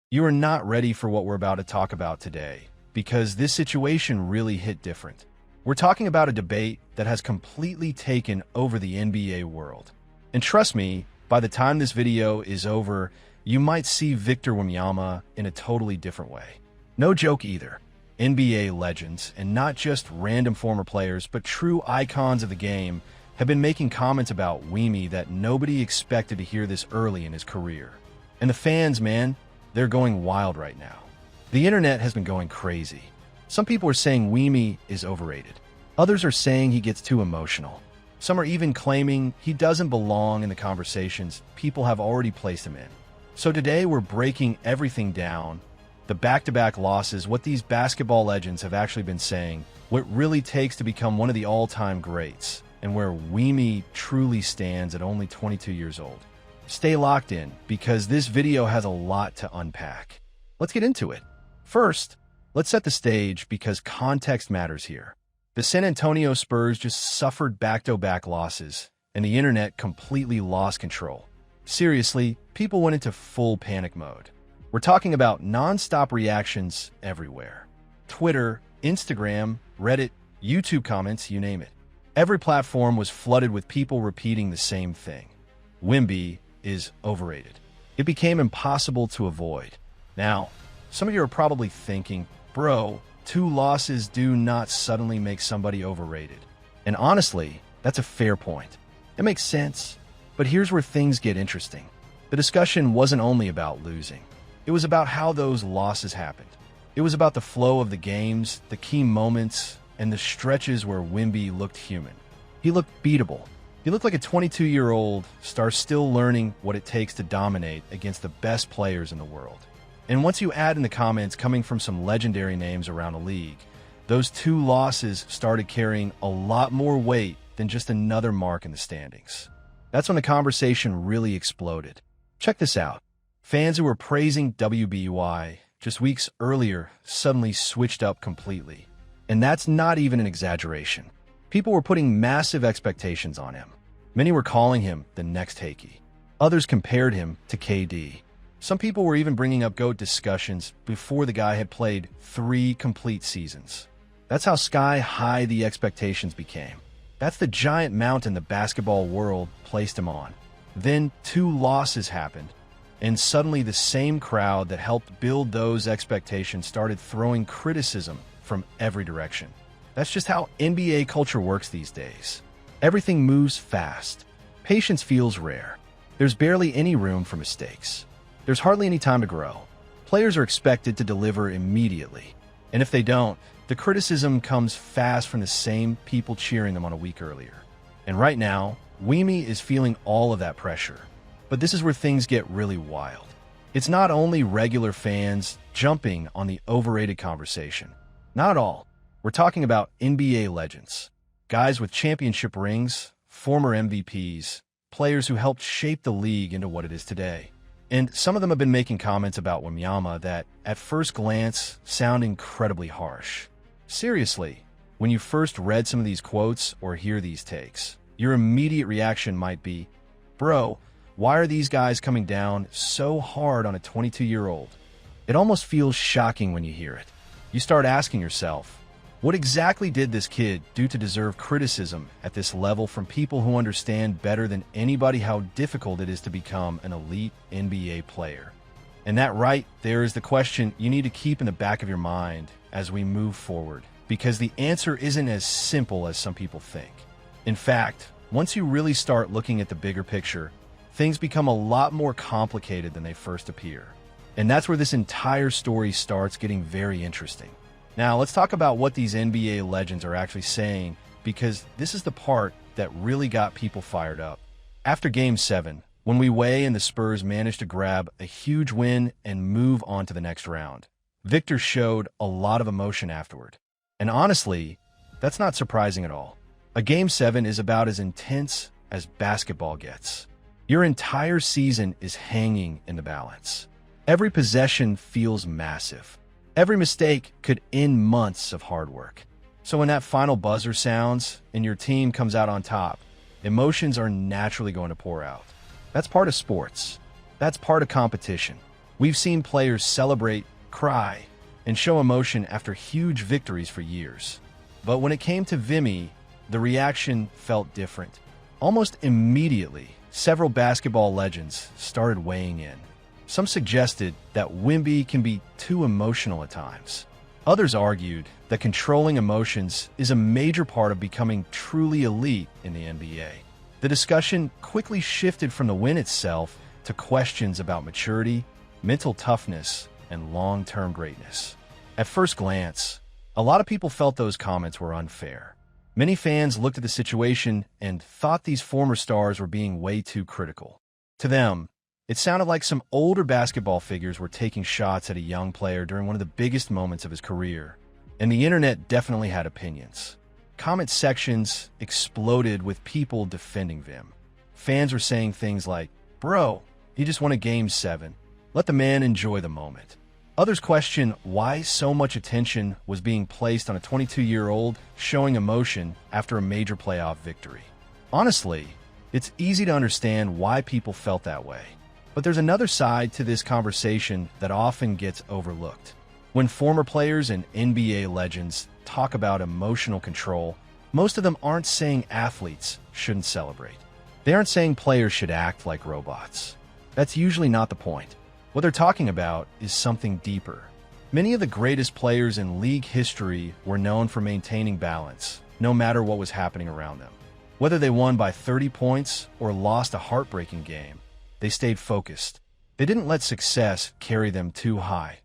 You are not ready for what we're about to talk about today, because this situation really hit different. We're talking about a debate that has completely taken over the NBA world. And trust me, by the time this video is over, you might see Victor Wembanyama in a totally different way. No joke either. NBA legends, and not just random former players, but true icons of the game, have been making comments about Wemy that nobody expected to hear this early in his career. And the fans, man, they're going wild right now. The internet has been going crazy. Some people are saying Wemy is overrated. Others are saying he gets too emotional. Some are even claiming he doesn't belong in the conversations people have already placed him in. So today we're breaking everything down. The back-to-back losses, what these basketball legends have actually been saying, what really takes to become one of the all-time greats, and where Wemy truly stands at only 22 years old. Stay locked in, because this video has a lot to unpack. Let's get into it. First, let's set the stage because context matters here. The San Antonio Spurs just suffered back-to-back losses, and the internet completely lost control. Seriously, people went into full panic mode. We're talking about non-stop reactions everywhere. Twitter, Instagram, Reddit, YouTube comments, you name it. Every platform was flooded with people repeating the same thing. Wemby is overrated. It became impossible to avoid. Now, some of you are probably thinking, bro, 2 losses do not suddenly make somebody overrated. And honestly, that's a fair point. It makes sense. But here's where things get interesting. The discussion wasn't only about losing. It was about how those losses happened. It was about the flow of the games, the key moments, and the stretches where Wemby looked human. He looked beatable. He looked like a 22-year-old star still learning what it takes to dominate against the best players in the world. And once you add in the comments coming from some legendary names around the league, those 2 losses started carrying a lot more weight than just another mark in the standings. That's when the conversation really exploded. Check this out. Fans who were praising WBY just weeks earlier suddenly switched up completely. And that's not even an exaggeration. People were putting massive expectations on him. Many were calling him the next Hakey. Others compared him to KD. Some people were even bringing up GOAT discussions before the guy had played 3 complete seasons. That's how sky-high the expectations became. That's the giant mountain the basketball world placed him on. Then 2 losses happened, and suddenly the same crowd that helped build those expectations started throwing criticism from every direction. That's just how NBA culture works these days. Everything moves fast. Patience feels rare. There's barely any room for mistakes. There's hardly any time to grow. Players are expected to deliver immediately. And if they don't, the criticism comes fast from the same people cheering them on a week earlier. And right now, Wemy is feeling all of that pressure. But this is where things get really wild. It's not only regular fans jumping on the overrated conversation. Not at all. We're talking about NBA legends. Guys with championship rings, former MVPs, players who helped shape the league into what it is today. And some of them have been making comments about Wembanyama that, at first glance, sound incredibly harsh. Seriously, when you first read some of these quotes or hear these takes, your immediate reaction might be, bro, why are these guys coming down so hard on a 22-year-old? It almost feels shocking when you hear it. You start asking yourself, what exactly did this kid do to deserve criticism at this level from people who understand better than anybody how difficult it is to become an elite NBA player? And that right there is the question you need to keep in the back of your mind as we move forward, because the answer isn't as simple as some people think. In fact, once you really start looking at the bigger picture, things become a lot more complicated than they first appear. And that's where this entire story starts getting very interesting. Now, let's talk about what these NBA legends are actually saying, because this is the part that really got people fired up. After Game 7, when Wemby and the Spurs managed to grab a huge win and move on to the next round, Victor showed a lot of emotion afterward. And honestly, that's not surprising at all. A Game 7 is about as intense as basketball gets. Your entire season is hanging in the balance. Every possession feels massive. Every mistake could end months of hard work. So when that final buzzer sounds and your team comes out on top, emotions are naturally going to pour out. That's part of sports. That's part of competition. We've seen players celebrate, cry, and show emotion after huge victories for years. But when it came to Vimy, the reaction felt different. Almost immediately, several basketball legends started weighing in. Some suggested that Wemby can be too emotional at times. Others argued that controlling emotions is a major part of becoming truly elite in the NBA. The discussion quickly shifted from the win itself to questions about maturity, mental toughness, and long-term greatness. At first glance, a lot of people felt those comments were unfair. Many fans looked at the situation and thought these former stars were being way too critical. To them, it sounded like some older basketball figures were taking shots at a young player during one of the biggest moments of his career, and the internet definitely had opinions. Comment sections exploded with people defending Vim. Fans were saying things like, "Bro, he just won a Game 7. Let the man enjoy the moment." Others questioned why so much attention was being placed on a 22-year-old showing emotion after a major playoff victory. Honestly, it's easy to understand why people felt that way. But there's another side to this conversation that often gets overlooked. When former players and NBA legends talk about emotional control, most of them aren't saying athletes shouldn't celebrate. They aren't saying players should act like robots. That's usually not the point. What they're talking about is something deeper. Many of the greatest players in league history were known for maintaining balance, no matter what was happening around them. Whether they won by 30 points or lost a heartbreaking game, they stayed focused. They didn't let success carry them too high,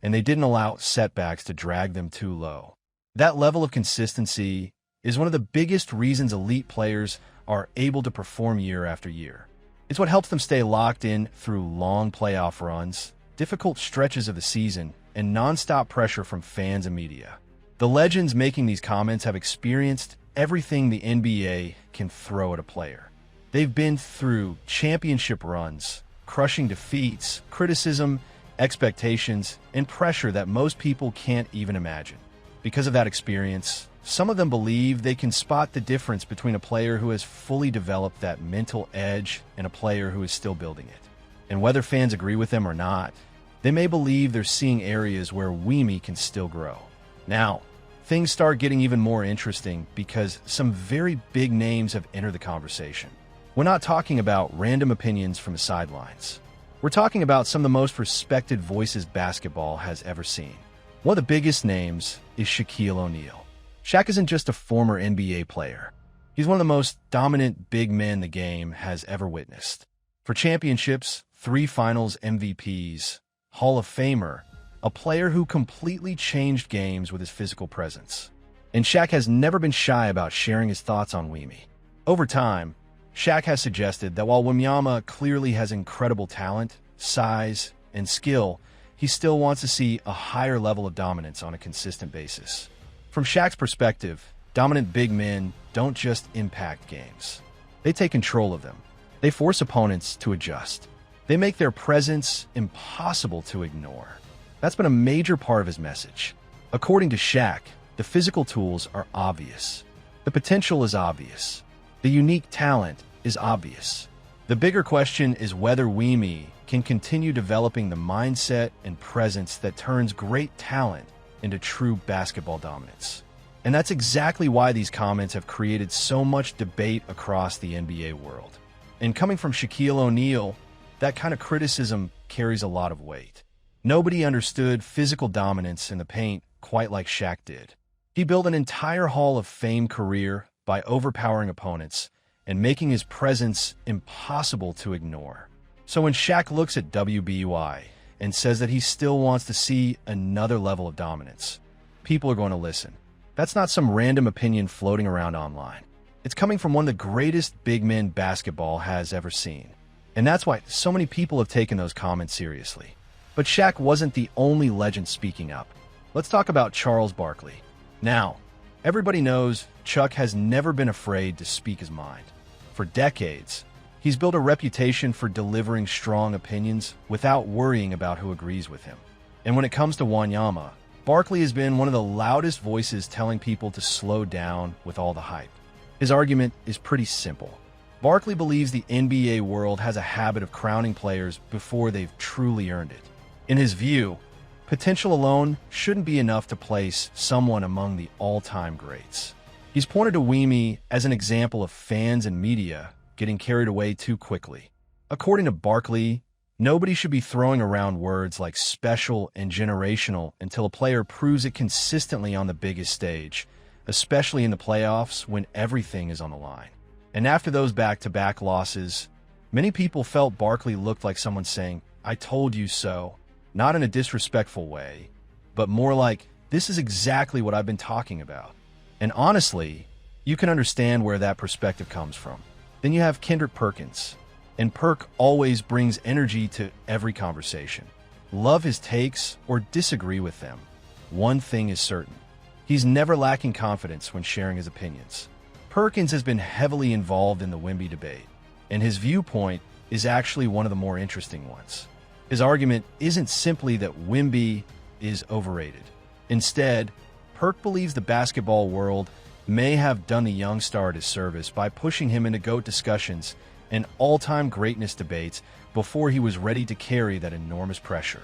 and they didn't allow setbacks to drag them too low. That level of consistency is one of the biggest reasons elite players are able to perform year after year. It's what helps them stay locked in through long playoff runs, difficult stretches of the season, and nonstop pressure from fans and media. The legends making these comments have experienced everything the NBA can throw at a player. They've been through championship runs, crushing defeats, criticism, expectations, and pressure that most people can't even imagine. Because of that experience, some of them believe they can spot the difference between a player who has fully developed that mental edge and a player who is still building it. And whether fans agree with them or not, they may believe they're seeing areas where Wemby can still grow. Now, things start getting even more interesting because some very big names have entered the conversation. We're not talking about random opinions from the sidelines. We're talking about some of the most respected voices basketball has ever seen. One of the biggest names is Shaquille O'Neal. Shaq isn't just a former NBA player. He's one of the most dominant big men the game has ever witnessed. For championships, 3 finals MVPs, Hall of Famer, a player who completely changed games with his physical presence. And Shaq has never been shy about sharing his thoughts on Wemby. Over time, Shaq has suggested that while Wembanyama clearly has incredible talent, size, and skill, he still wants to see a higher level of dominance on a consistent basis. From Shaq's perspective, dominant big men don't just impact games. They take control of them. They force opponents to adjust. They make their presence impossible to ignore. That's been a major part of his message. According to Shaq, the physical tools are obvious. The potential is obvious. The unique talent is obvious. The bigger question is whether Wemby can continue developing the mindset and presence that turns great talent into true basketball dominance. And that's exactly why these comments have created so much debate across the NBA world. And coming from Shaquille O'Neal, that kind of criticism carries a lot of weight. Nobody understood physical dominance in the paint quite like Shaq did. He built an entire Hall of Fame career by overpowering opponents and making his presence impossible to ignore. So when Shaq looks at WBY and says that he still wants to see another level of dominance, people are going to listen. That's not some random opinion floating around online. It's coming from one of the greatest big men basketball has ever seen. And that's why so many people have taken those comments seriously. But Shaq wasn't the only legend speaking up. Let's talk about Charles Barkley. Now, everybody knows Chuck has never been afraid to speak his mind. For decades, he's built a reputation for delivering strong opinions without worrying about who agrees with him. And when it comes to Wembanyama, Barkley has been one of the loudest voices telling people to slow down with all the hype. His argument is pretty simple. Barkley believes the NBA world has a habit of crowning players before they've truly earned it. In his view, potential alone shouldn't be enough to place someone among the all-time greats. He's pointed to Wemby as an example of fans and media getting carried away too quickly. According to Barkley, nobody should be throwing around words like special and generational until a player proves it consistently on the biggest stage, especially in the playoffs when everything is on the line. And after those back-to-back losses, many people felt Barkley looked like someone saying, "I told you so," not in a disrespectful way, but more like, "This is exactly what I've been talking about." And honestly, you can understand where that perspective comes from. Then you have Kendrick Perkins, and Perk always brings energy to every conversation. Love his takes or disagree with them. One thing is certain. He's never lacking confidence when sharing his opinions. Perkins has been heavily involved in the Wemby debate, and his viewpoint is actually one of the more interesting ones. His argument isn't simply that Wemby is overrated. Instead, Perk believes the basketball world may have done the young star a disservice by pushing him into GOAT discussions and all-time greatness debates before he was ready to carry that enormous pressure.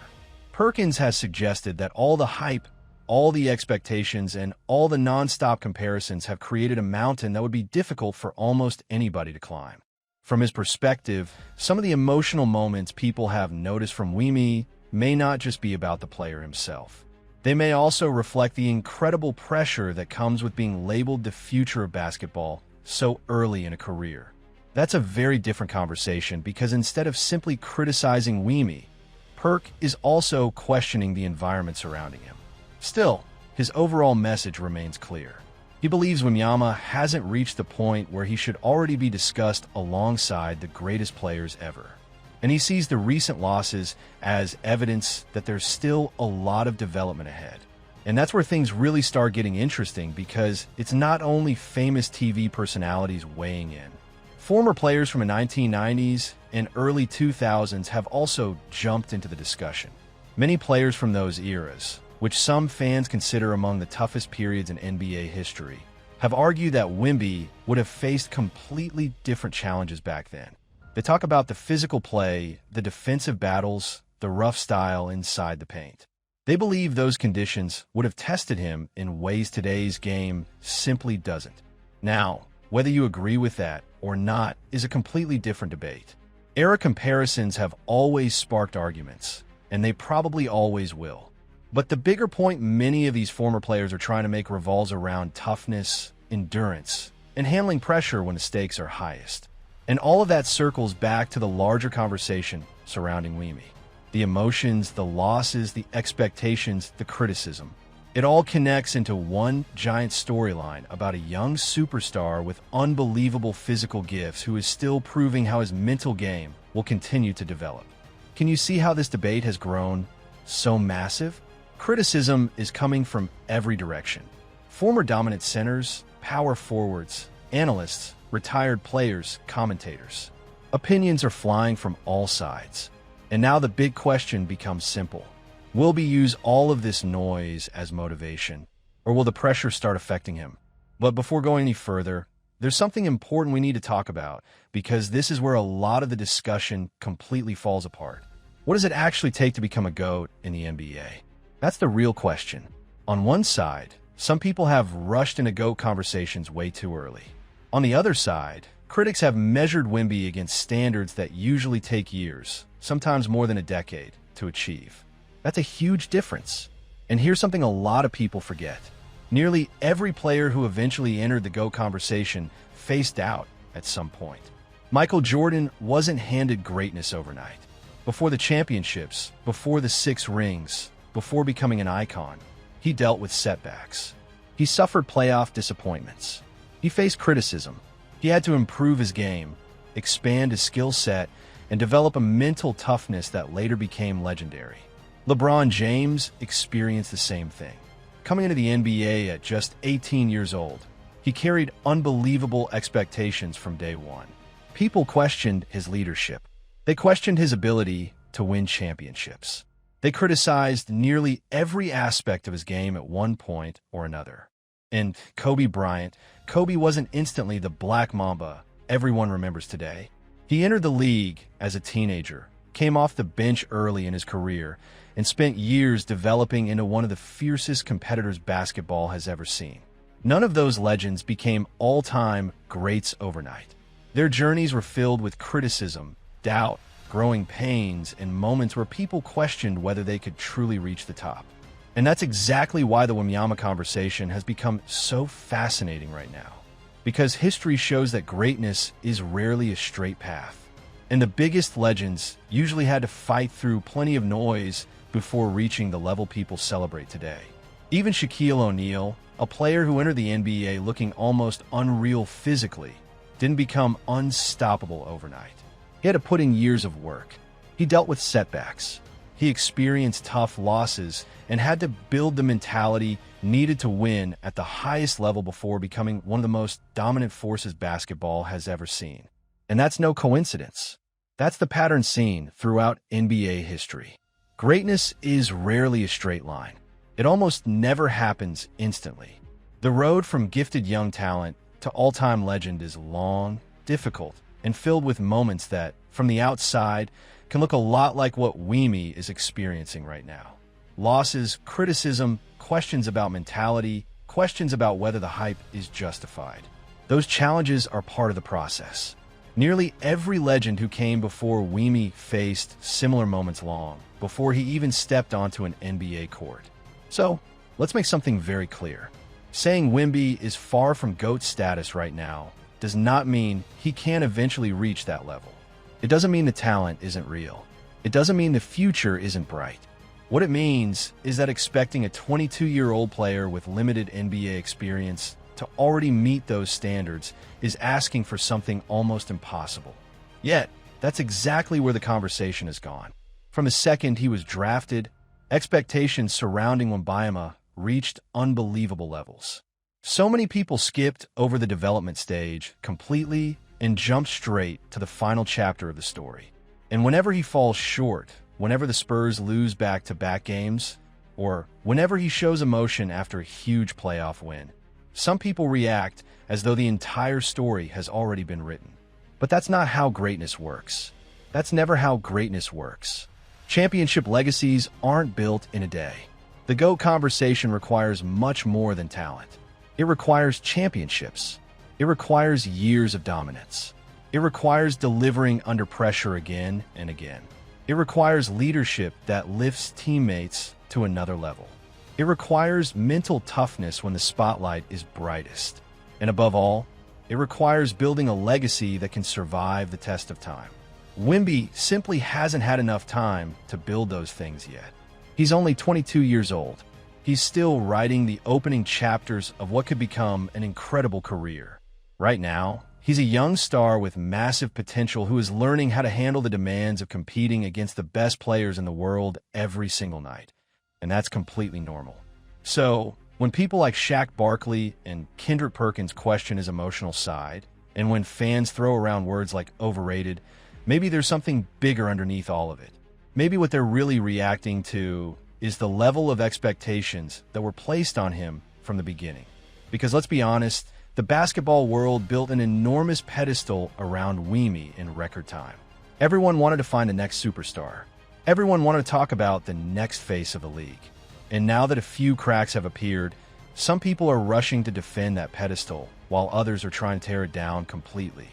Perkins has suggested that all the hype, all the expectations, and all the non-stop comparisons have created a mountain that would be difficult for almost anybody to climb. From his perspective, some of the emotional moments people have noticed from Wemby may not just be about the player himself. They may also reflect the incredible pressure that comes with being labeled the future of basketball so early in a career. That's a very different conversation because instead of simply criticizing Wemby, Perk is also questioning the environment surrounding him. Still, his overall message remains clear. He believes Wembanyama hasn't reached the point where he should already be discussed alongside the greatest players ever. And he sees the recent losses as evidence that there's still a lot of development ahead. And that's where things really start getting interesting because it's not only famous TV personalities weighing in. Former players from the 1990s and early 2000s have also jumped into the discussion. Many players from those eras, which some fans consider among the toughest periods in NBA history, have argued that Wemby would have faced completely different challenges back then. They talk about the physical play, the defensive battles, the rough style inside the paint. They believe those conditions would have tested him in ways today's game simply doesn't. Now, whether you agree with that or not is a completely different debate. Era comparisons have always sparked arguments, and they probably always will. But the bigger point many of these former players are trying to make revolves around toughness, endurance, and handling pressure when the stakes are highest. And all of that circles back to the larger conversation surrounding Wemby. The emotions, the losses, the expectations, the criticism. It all connects into one giant storyline about a young superstar with unbelievable physical gifts who is still proving how his mental game will continue to develop. Can you see how this debate has grown so massive? Criticism is coming from every direction. Former dominant centers, power forwards, analysts, retired players, commentators. Opinions are flying from all sides. And now the big question becomes simple. Will he use all of this noise as motivation, or will the pressure start affecting him? But before going any further, there's something important we need to talk about, because this is where a lot of the discussion completely falls apart. What does it actually take to become a GOAT in the NBA? That's the real question. On one side, some people have rushed into GOAT conversations way too early. On the other side, critics have measured Wemby against standards that usually take years, sometimes more than a decade, to achieve. That's a huge difference. And here's something a lot of people forget. Nearly every player who eventually entered the GOAT conversation faced doubt at some point. Michael Jordan wasn't handed greatness overnight. Before the championships, before the 6 rings, before becoming an icon, he dealt with setbacks. He suffered playoff disappointments. He faced criticism. He had to improve his game, expand his skill set, and develop a mental toughness that later became legendary. LeBron James experienced the same thing. Coming into the NBA at just 18 years old, he carried unbelievable expectations from day one. People questioned his leadership. They questioned his ability to win championships. They criticized nearly every aspect of his game at one point or another. And Kobe Bryant, Kobe wasn't instantly the Black Mamba everyone remembers today. He entered the league as a teenager, came off the bench early in his career, and spent years developing into one of the fiercest competitors basketball has ever seen. None of those legends became all-time greats overnight. Their journeys were filled with criticism, doubt, growing pains, and moments where people questioned whether they could truly reach the top. And that's exactly why the Wembanyama conversation has become so fascinating right now. Because history shows that greatness is rarely a straight path. And the biggest legends usually had to fight through plenty of noise before reaching the level people celebrate today. Even Shaquille O'Neal, a player who entered the NBA looking almost unreal physically, didn't become unstoppable overnight. He had to put in years of work. He dealt with setbacks. He experienced tough losses and had to build the mentality needed to win at the highest level before becoming one of the most dominant forces basketball has ever seen. And that's no coincidence. That's the pattern seen throughout NBA history. Greatness is rarely a straight line. It almost never happens instantly. The road from gifted young talent to all-time legend is long, difficult, and filled with moments that, from the outside, can look a lot like what Wemy is experiencing right now. Losses, criticism, questions about mentality, questions about whether the hype is justified. Those challenges are part of the process. Nearly every legend who came before Wemy faced similar moments long before he even stepped onto an NBA court. So, let's make something very clear. Saying Wemby is far from GOAT status right now does not mean he can't eventually reach that level. It doesn't mean the talent isn't real. It doesn't mean the future isn't bright. What it means is that expecting a 22-year-old player with limited NBA experience to already meet those standards is asking for something almost impossible. Yet, that's exactly where the conversation has gone. From the second he was drafted, expectations surrounding Wembanyama reached unbelievable levels. So many people skipped over the development stage completely and jumped straight to the final chapter of the story. And whenever he falls short, whenever the Spurs lose back-to-back games, or whenever he shows emotion after a huge playoff win, some people react as though the entire story has already been written. But that's not how greatness works. That's never how greatness works. Championship legacies aren't built in a day. The GOAT conversation requires much more than talent. It requires championships. It requires years of dominance. It requires delivering under pressure again and again. It requires leadership that lifts teammates to another level. It requires mental toughness when the spotlight is brightest. And above all, it requires building a legacy that can survive the test of time. Wemby simply hasn't had enough time to build those things yet. He's only 22 years old. He's still writing the opening chapters of what could become an incredible career. Right now, he's a young star with massive potential who is learning how to handle the demands of competing against the best players in the world every single night. And that's completely normal. So, when people like Shaq Barkley and Kendrick Perkins question his emotional side, and when fans throw around words like overrated, maybe there's something bigger underneath all of it. Maybe what they're really reacting to is the level of expectations that were placed on him from the beginning. Because let's be honest, the basketball world built an enormous pedestal around Wemy in record time. Everyone wanted to find the next superstar. Everyone wanted to talk about the next face of the league. And now that a few cracks have appeared, some people are rushing to defend that pedestal, while others are trying to tear it down completely.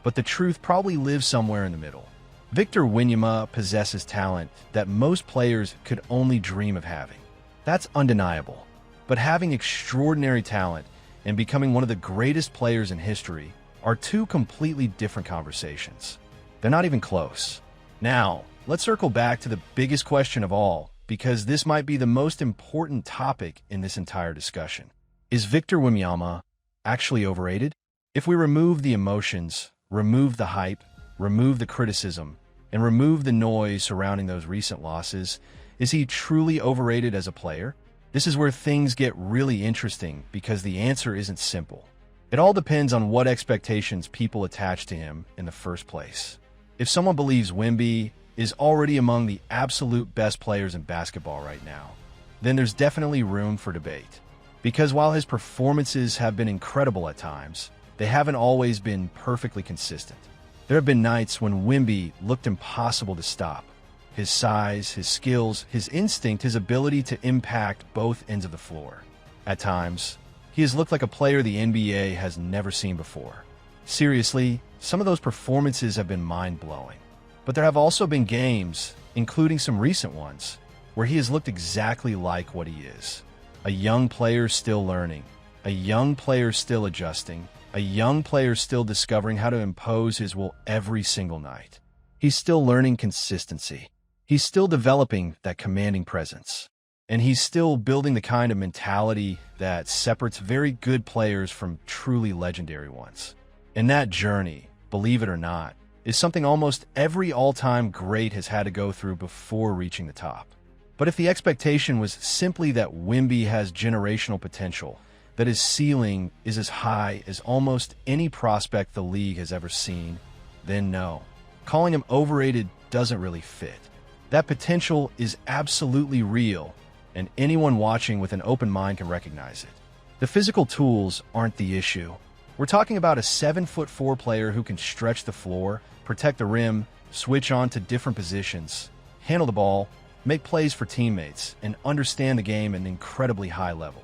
But the truth probably lives somewhere in the middle. Victor Wembanyama possesses talent that most players could only dream of having. That's undeniable. But having extraordinary talent and becoming one of the greatest players in history are two completely different conversations. They're not even close. Now, let's circle back to the biggest question of all, because this might be the most important topic in this entire discussion. Is Victor Wembanyama actually overrated? If we remove the emotions, remove the hype, remove the criticism, and remove the noise surrounding those recent losses, is he truly overrated as a player? This is where things get really interesting because the answer isn't simple. It all depends on what expectations people attach to him in the first place. If someone believes Wemby is already among the absolute best players in basketball right now, then there's definitely room for debate. Because while his performances have been incredible at times, they haven't always been perfectly consistent. There have been nights when Wemby looked impossible to stop, His size, his skills, his instinct, his ability to impact both ends of the floor. At times, he has looked like a player the NBA has never seen before. Seriously, some of those performances have been mind-blowing. But there have also been games, including some recent ones, where he has looked exactly like what he is. A young player still learning, a young player still adjusting, a young player still discovering how to impose his will every single night. He's still learning consistency. He's still developing that commanding presence. And he's still building the kind of mentality that separates very good players from truly legendary ones. And that journey, believe it or not, is something almost every all-time great has had to go through before reaching the top. But if the expectation was simply that Wemby has generational potential, that his ceiling is as high as almost any prospect the league has ever seen, then no. Calling him overrated doesn't really fit. That potential is absolutely real, and anyone watching with an open mind can recognize it. The physical tools aren't the issue. We're talking about a 7'4" player who can stretch the floor, protect the rim, switch on to different positions, handle the ball, make plays for teammates, and understand the game at an incredibly high level.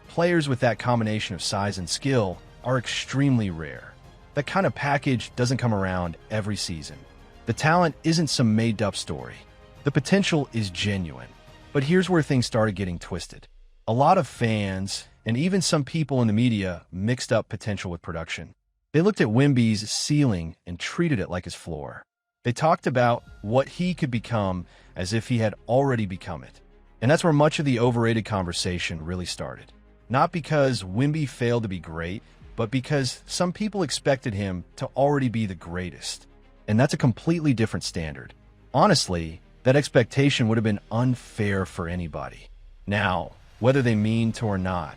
Players with that combination of size and skill are extremely rare. That kind of package doesn't come around every season. The talent isn't some made-up story. The potential is genuine. But here's where things started getting twisted. A lot of fans, and even some people in the media, mixed up potential with production. They looked at Wemby's ceiling and treated it like his floor. They talked about what he could become as if he had already become it. And that's where much of the overrated conversation really started. Not because Wemby failed to be great, but because some people expected him to already be the greatest. And that's a completely different standard. Honestly, that expectation would have been unfair for anybody. Now, whether they mean to or not,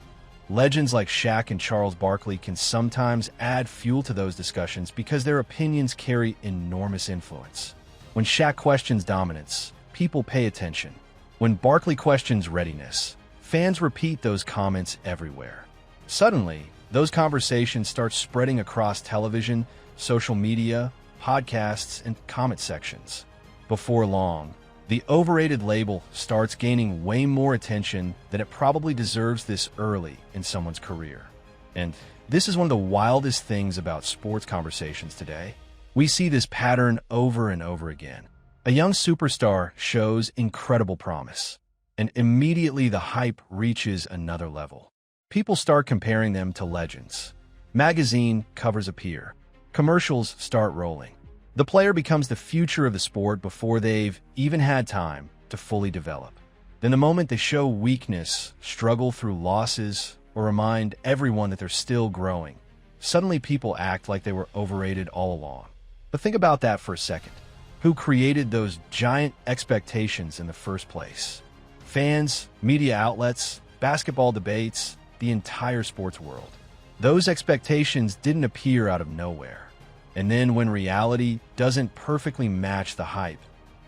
legends like Shaq and Charles Barkley can sometimes add fuel to those discussions because their opinions carry enormous influence. When Shaq questions dominance, people pay attention. When Barkley questions readiness, fans repeat those comments everywhere. Suddenly, those conversations start spreading across television, social media, podcasts, and comment sections. Before long, the overrated label starts gaining way more attention than it probably deserves this early in someone's career. And this is one of the wildest things about sports conversations today. We see this pattern over and over again. A young superstar shows incredible promise, and immediately the hype reaches another level. People start comparing them to legends. Magazine covers appear. Commercials start rolling. The player becomes the future of the sport before they've even had time to fully develop. Then the moment they show weakness, struggle through losses, or remind everyone that they're still growing, suddenly people act like they were overrated all along. But think about that for a second. Who created those giant expectations in the first place? Fans, media outlets, basketball debates, the entire sports world. Those expectations didn't appear out of nowhere. And then when reality doesn't perfectly match the hype,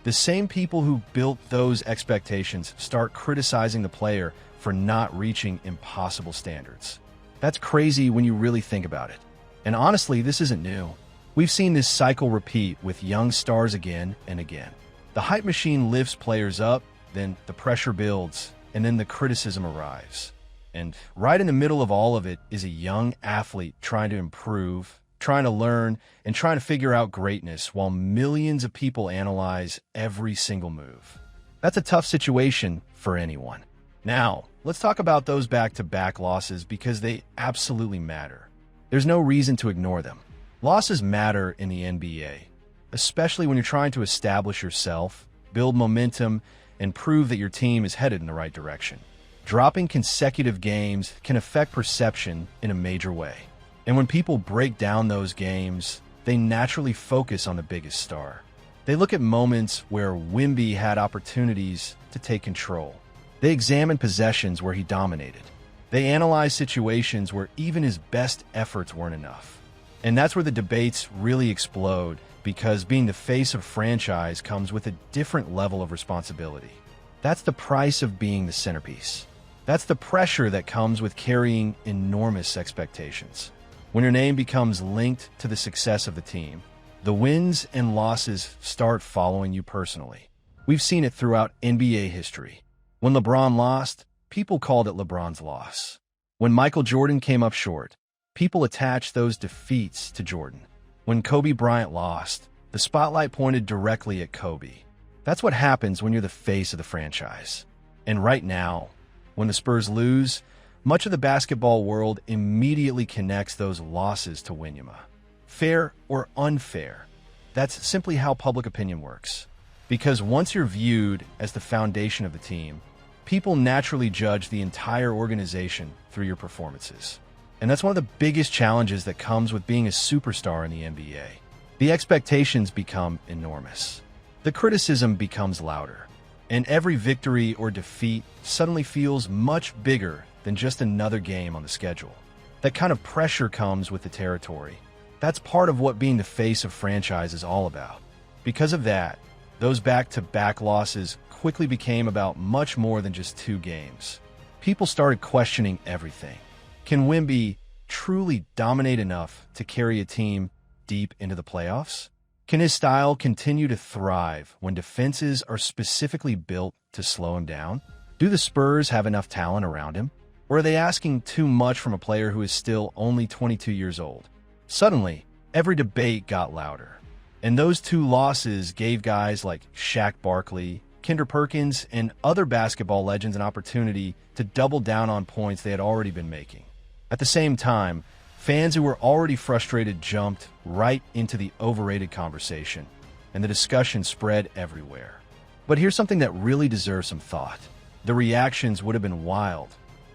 the same people who built those expectations start criticizing the player for not reaching impossible standards. That's crazy when you really think about it. And honestly, this isn't new. We've seen this cycle repeat with young stars again and again. The hype machine lifts players up, then the pressure builds, and then the criticism arrives. And right in the middle of all of it is a young athlete trying to improve, trying to learn, and trying to figure out greatness while millions of people analyze every single move. That's a tough situation for anyone. Now, let's talk about those back-to-back losses because they absolutely matter. There's no reason to ignore them. Losses matter in the NBA, especially when you're trying to establish yourself, build momentum, and prove that your team is headed in the right direction. Dropping consecutive games can affect perception in a major way. And when people break down those games, they naturally focus on the biggest star. They look at moments where Wemby had opportunities to take control. They examine possessions where he dominated. They analyze situations where even his best efforts weren't enough. And that's where the debates really explode, because being the face of a franchise comes with a different level of responsibility. That's the price of being the centerpiece. That's the pressure that comes with carrying enormous expectations. When your name becomes linked to the success of the team, the wins and losses start following you personally. We've seen it throughout NBA history. When LeBron lost, people called it LeBron's loss. When Michael Jordan came up short, people attached those defeats to Jordan. When Kobe Bryant lost, the spotlight pointed directly at Kobe. That's what happens when you're the face of the franchise. And right now, when the Spurs lose, much of the basketball world immediately connects those losses to Wembanyama. Fair or unfair, that's simply how public opinion works. Because once you're viewed as the foundation of the team, people naturally judge the entire organization through your performances. And that's one of the biggest challenges that comes with being a superstar in the NBA. The expectations become enormous. The criticism becomes louder. And every victory or defeat suddenly feels much bigger than just another game on the schedule. That kind of pressure comes with the territory. That's part of what being the face of franchise is all about. Because of that, those back-to-back losses quickly became about much more than just 2 games. People started questioning everything. Can Wemby truly dominate enough to carry a team deep into the playoffs? Can his style continue to thrive when defenses are specifically built to slow him down? Do the Spurs have enough talent around him? Or are they asking too much from a player who is still only 22 years old? Suddenly, every debate got louder. And those 2 losses gave guys like Shaq Barkley, Kendrick Perkins, and other basketball legends an opportunity to double down on points they had already been making. At the same time, fans who were already frustrated jumped right into the overrated conversation, and the discussion spread everywhere. But here's something that really deserves some thought. The reactions would have been wild,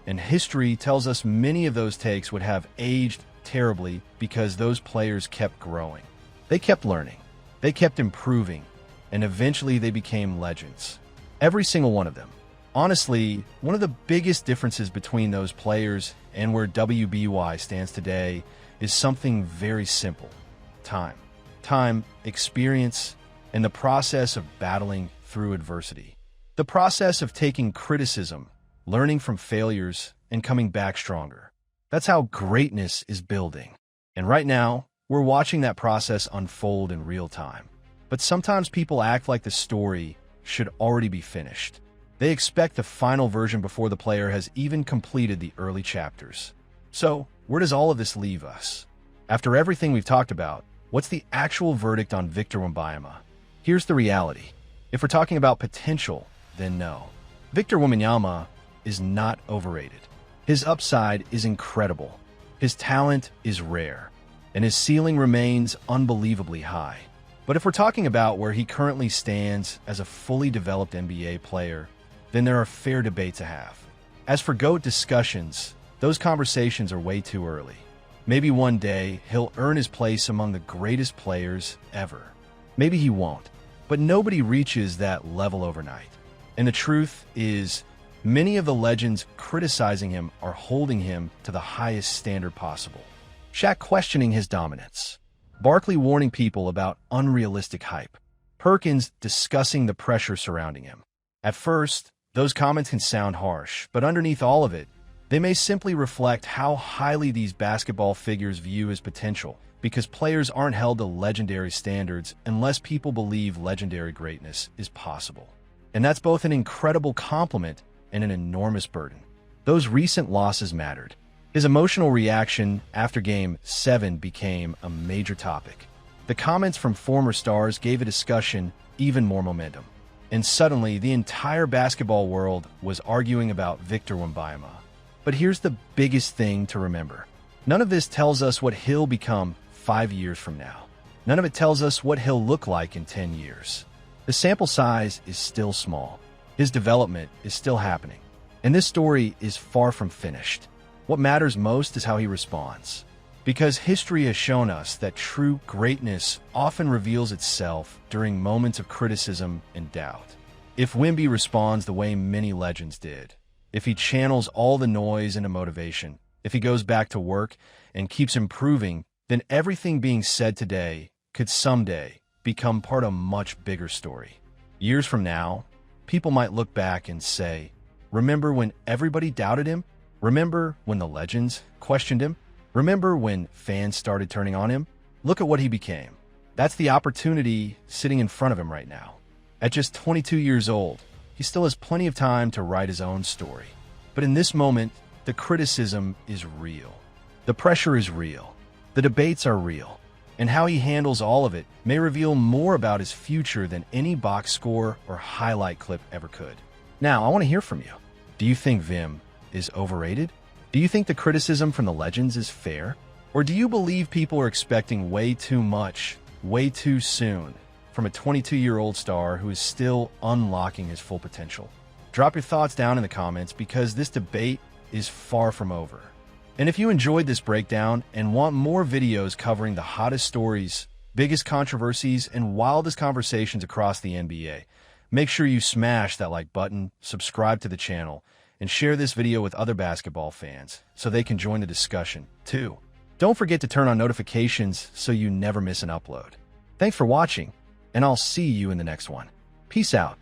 and history tells us many of those takes would have aged terribly because those players kept growing. They kept learning, they kept improving, and eventually they became legends. Every single one of them. Honestly, one of the biggest differences between those players and where WBY stands today is something very simple. Time. Time, experience, and the process of battling through adversity. The process of taking criticism, learning from failures, and coming back stronger. That's how greatness is building. And right now, we're watching that process unfold in real time. But sometimes people act like the story should already be finished. They expect the final version before the player has even completed the early chapters. So, where does all of this leave us? After everything we've talked about, what's the actual verdict on Victor Wembanyama? Here's the reality. If we're talking about potential, then no. Victor Wembanyama is not overrated. His upside is incredible. His talent is rare. And his ceiling remains unbelievably high. But if we're talking about where he currently stands as a fully developed NBA player, then there are fair debates to have. As for GOAT discussions, those conversations are way too early. Maybe one day he'll earn his place among the greatest players ever. Maybe he won't, but nobody reaches that level overnight. And the truth is, many of the legends criticizing him are holding him to the highest standard possible. Shaq questioning his dominance. Barkley warning people about unrealistic hype. Perkins discussing the pressure surrounding him. At first, those comments can sound harsh, but underneath all of it, they may simply reflect how highly these basketball figures view his potential, because players aren't held to legendary standards unless people believe legendary greatness is possible. And that's both an incredible compliment and an enormous burden. Those recent losses mattered. His emotional reaction after Game 7 became a major topic. The comments from former stars gave a discussion even more momentum. And suddenly, the entire basketball world was arguing about Victor Wembanyama. But here's the biggest thing to remember. None of this tells us what he'll become 5 years from now. None of it tells us what he'll look like in 10 years. The sample size is still small. His development is still happening. And this story is far from finished. What matters most is how he responds. Because history has shown us that true greatness often reveals itself during moments of criticism and doubt. If Wemby responds the way many legends did, if he channels all the noise into motivation, if he goes back to work and keeps improving, then everything being said today could someday become part of a much bigger story. Years from now, people might look back and say, "Remember when everybody doubted him? Remember when the legends questioned him? Remember when fans started turning on him? Look at what he became." That's the opportunity sitting in front of him right now. At just 22 years old, he still has plenty of time to write his own story. But in this moment, the criticism is real. The pressure is real. The debates are real. And how he handles all of it may reveal more about his future than any box score or highlight clip ever could. Now, I want to hear from you. Do you think Vim is overrated? Do you think the criticism from the legends is fair? Or do you believe people are expecting way too much, way too soon, from a 22-year-old star who is still unlocking his full potential? Drop your thoughts down in the comments because this debate is far from over. And if you enjoyed this breakdown and want more videos covering the hottest stories, biggest controversies, and wildest conversations across the NBA, make sure you smash that like button, subscribe to the channel, and share this video with other basketball fans so they can join the discussion too. Don't forget to turn on notifications so you never miss an upload. Thanks for watching, and I'll see you in the next one. Peace out.